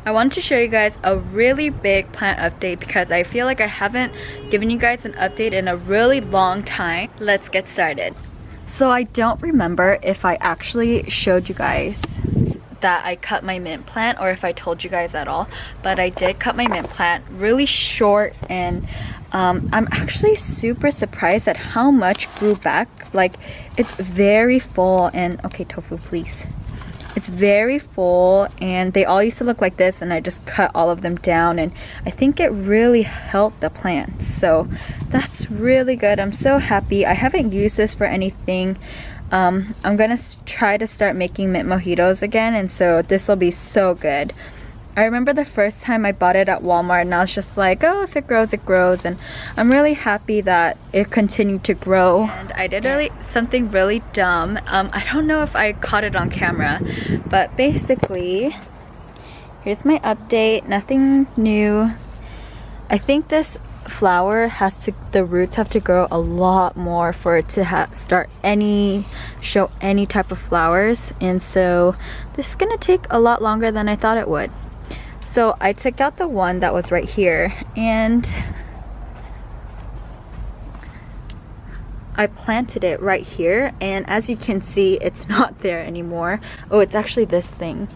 I wanted to show you guys a really big plant update because I feel like I haven't given you guys an update in a really long time. Let's get started. So I don't remember if I actually showed you guys that I cut my mint plant or if I told you guys at all, but I did cut my mint plant really short, and I'm actually super surprised at how much grew back. Like, it's very full, and okay, Tofu, please. It's very full, and they all used to look like this, and I just cut all of them down, and I think it really helped the plants. So that's really good. I'm so happy. I haven't used this for anything. I'm gonna try to start making mint mojitos again, and so this will be so good. I remember the first time I bought it at Walmart, and I was just like, oh, if it grows, it grows. And I'm really happy that it continued to grow. And I did something really dumb. I don't know if I caught it on camera, but basically, here's my update. Nothing new. I think this flower the roots have to grow a lot more for it to show any type of flowers. And so this is gonna take a lot longer than I thought it would. So I took out the one that was right here, and I planted it right here, and as you can see, it's not there anymore. Oh, it's actually this thing.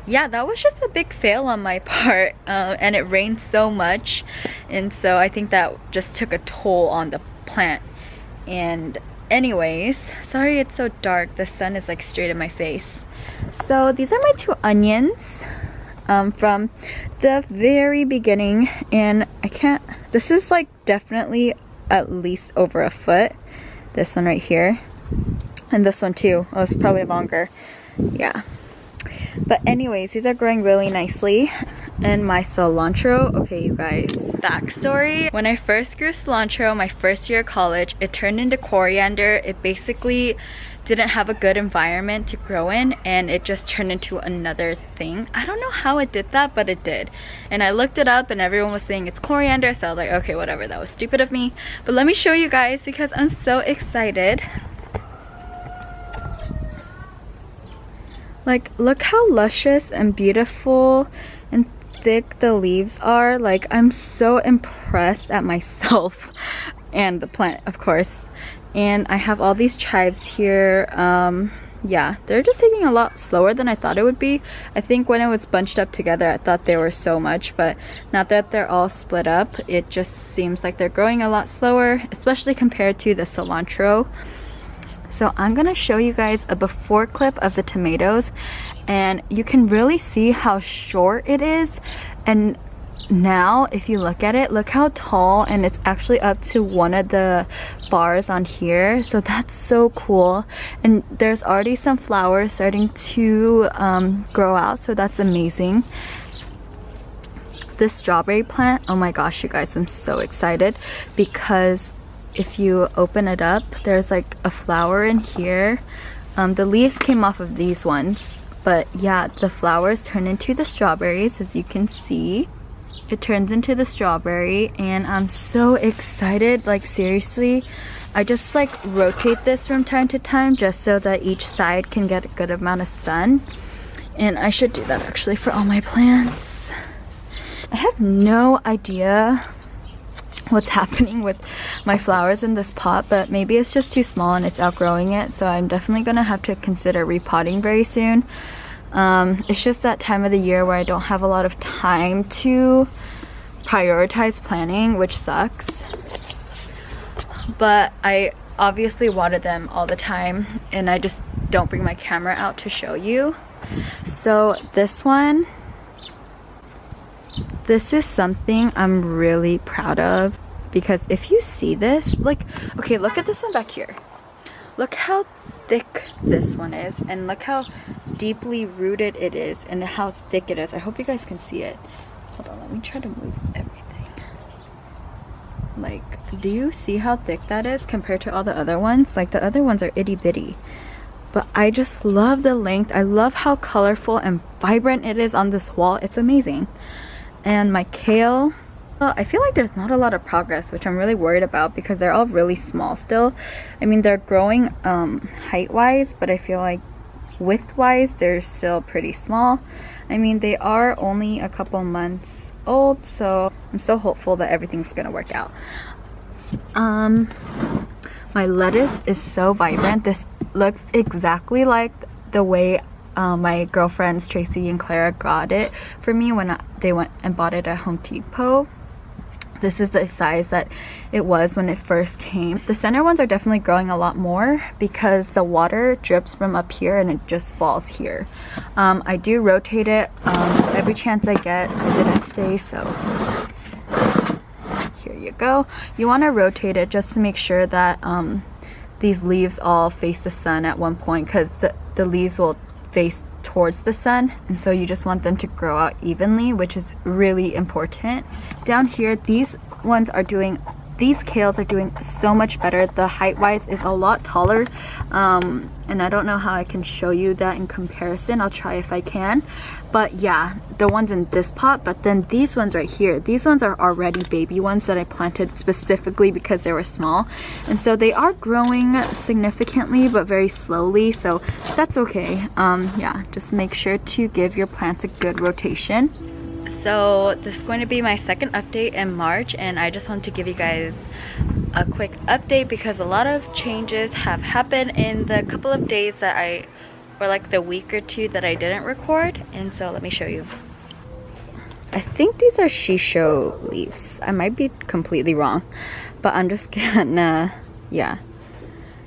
Yeah, that was just a big fail on my part, and it rained so much, and so I think that just took a toll on the plant. And anyways, sorry it's so dark. The sun is like straight in my face. So these are my 2 onions. From the very beginning, and this is like definitely at least over a foot. This one right here, and this one too. Oh, it's probably longer. Yeah, but anyways, these are growing really nicely. And my cilantro, okay, you guys, backstory: when I first grew cilantro my first year of college, it turned into coriander. It basically didn't have a good environment to grow in, and it just turned into another thing. I don't know how it did that, but it did. And I looked it up, and everyone was saying it's coriander, so I was like, okay, whatever, that was stupid of me. But let me show you guys because I'm so excited. Like, look how luscious and beautiful and thick the leaves are. Like, I'm so impressed at myself and the plant, of course. And I have all these chives here. Yeah, they're just taking a lot slower than I thought it would be. I think when it was bunched up together, I thought they were so much, but now that they're all split up, it just seems like they're growing a lot slower, especially compared to the cilantro. So I'm gonna show you guys a before clip of the tomatoes, and you can really see how short it is. And now if you look at it, look how tall, and it's actually up to one of the bars on here. So that's so cool, and there's already some flowers starting to grow out, so that's amazing. This strawberry plant, oh my gosh, you guys, I'm so excited because if you open it up, there's like a flower in here. The leaves came off of these ones, but yeah, the flowers turn into the strawberries, as you can see. It turns into the strawberry, and I'm so excited. Like, seriously, I just like rotate this from time to time just so that each side can get a good amount of sun. And I should do that actually for all my plants. I have no idea what's happening with my flowers in this pot, but maybe it's just too small and it's outgrowing it, so I'm definitely gonna have to consider repotting very soon. It's just that time of the year where I don't have a lot of time to prioritize planting, which sucks. But I obviously water them all the time, and I just don't bring my camera out to show you. So this one, this is something I'm really proud of, because if you see this, like, okay, look at this one back here. Look how thick this one is, and look how deeply rooted it is, and how thick it is. I hope you guys can see it. Hold on, let me try to move everything. Like, do you see how thick that is compared to all the other ones? Like, the other ones are itty bitty, but I just love the length. I love how colorful and vibrant it is on this wall. It's amazing. And my kale, well, I feel like there's not a lot of progress, which I'm really worried about because they're all really small still. I mean, they're growing height wise, but I feel like width-wise, they're still pretty small. I mean, they are only a couple months old, so I'm still hopeful that everything's gonna work out. My lettuce is so vibrant. This looks exactly like the way my girlfriends Tracy and Clara got it for me when they went and bought it at Home Depot. This is the size that it was when it first came. The center ones are definitely growing a lot more because the water drips from up here and it just falls here. I do rotate it every chance I get. I did it today, so here you go. You want to rotate it just to make sure that these leaves all face the sun at one point, because the leaves will face towards the sun, and so you just want them to grow out evenly, which is really important. Down here, these kales are doing so much better. The height wise is a lot taller, and I don't know how I can show you that in comparison. I'll try if I can, but yeah, the ones in this pot. But then these ones right here, these ones are already baby ones that I planted specifically because they were small, and so they are growing significantly but very slowly, so that's okay. Yeah, just make sure to give your plants a good rotation. So this is going to be my second update in March, and I just want to give you guys a quick update because a lot of changes have happened in the couple of days that or like the week or two that I didn't record. And so let me show you. I think these are shisho leaves. I might be completely wrong, but I'm just gonna, yeah.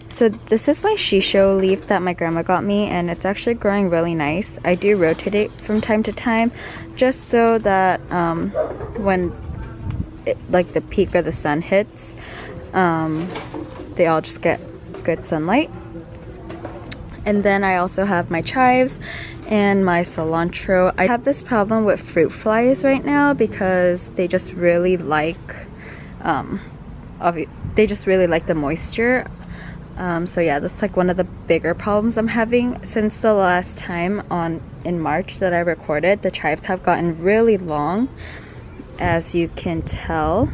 So this is my shisho leaf that my grandma got me, and it's actually growing really nice. I do rotate it from time to time just so that when like the peak of the sun hits, they all just get good sunlight. And then I also have my chives and my cilantro. I have this problem with fruit flies right now because they just really like the moisture. So yeah, that's like one of the bigger problems I'm having. Since the last time in March that I recorded, the chives have gotten really long, as you can tell.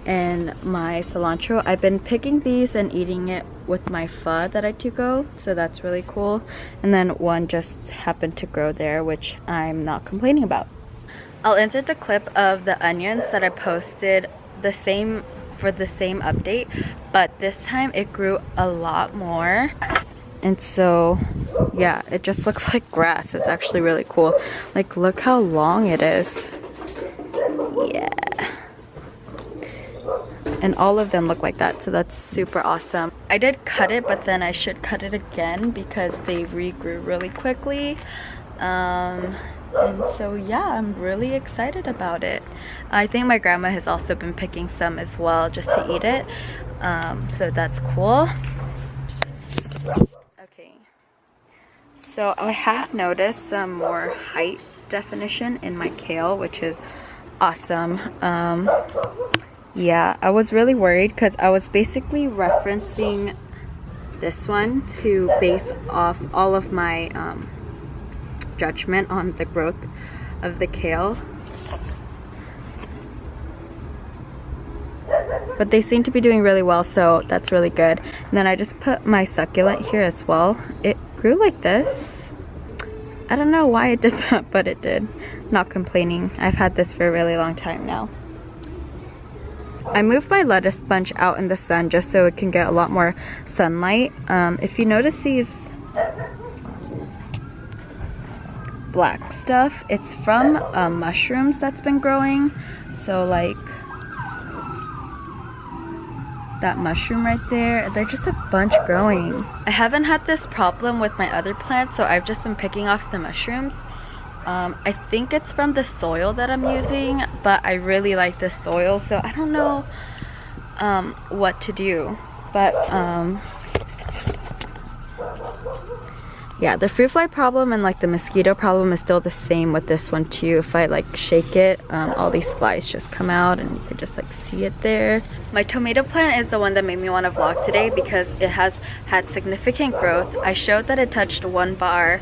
And my cilantro, I've been picking these and eating it with my pho that I to-go, so that's really cool. And then one just happened to grow there, which I'm not complaining about. I'll insert the clip of the onions that I posted for the same update, but this time it grew a lot more, and so yeah, it just looks like grass. It's actually really cool. Like, look how long it is. Yeah, and all of them look like that, so that's super awesome. I did cut it, but then I should cut it again because they regrew really quickly. And so yeah, I'm really excited about it. I think my grandma has also been picking some as well just to eat it, so that's cool. Okay, so I have noticed some more height definition in my kale, which is awesome. Yeah, I was really worried because I was basically referencing this one to base off all of my judgment on the growth of the kale, but they seem to be doing really well, so that's really good. And then I just put my succulent here as well. It grew like this. I don't know why it did that, but it did. Not complaining. I've had this for a really long time now. I moved my lettuce bunch out in the sun just so it can get a lot more sunlight. If you notice these black stuff, it's from mushrooms that's been growing. So like that mushroom right there, they're just a bunch growing. I haven't had this problem with my other plants, so I've just been picking off the mushrooms. I think it's from the soil that I'm using, but I really like this soil, so I don't know what to do. But yeah, the fruit fly problem and like the mosquito problem is still the same with this one too. If I like shake it, all these flies just come out, and you can just like see it there. My tomato plant is the one that made me want to vlog today because it has had significant growth. I showed that it touched 1 bar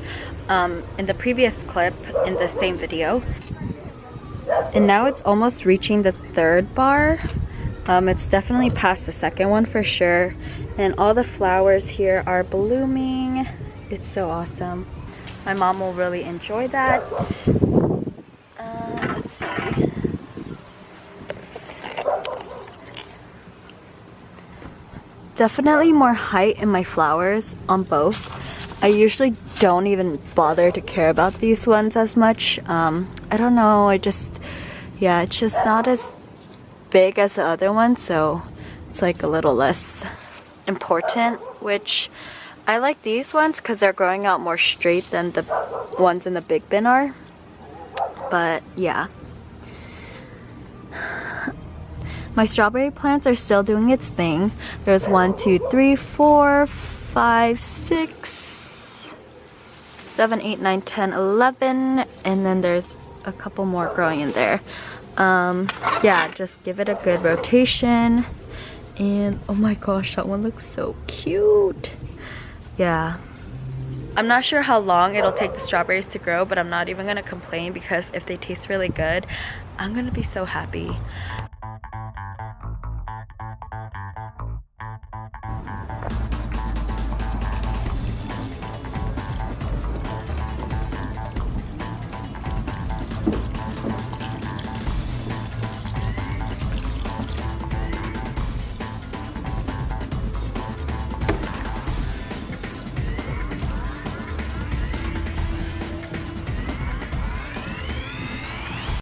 in the previous clip in the same video, and now it's almost reaching the 3rd bar. It's definitely past the 2nd one for sure, and all the flowers here are blooming. It's so awesome. My mom will really enjoy that. Let's see. Definitely more height in my flowers on both. I usually don't even bother to care about these ones as much. I don't know, yeah, it's just not as big as the other ones, so it's like a little less important, which I like these ones because they're growing out more straight than the ones in the big bin are. But yeah. My strawberry plants are still doing its thing. There's 1, 2, 3, 4, 5, 6, 7, 8, 9, 10, 11, and then there's a couple more growing in there. Yeah, just give it a good rotation. And oh my gosh, that one looks so cute. Yeah. I'm not sure how long it'll take the strawberries to grow, but I'm not even gonna complain because if they taste really good, I'm gonna be so happy.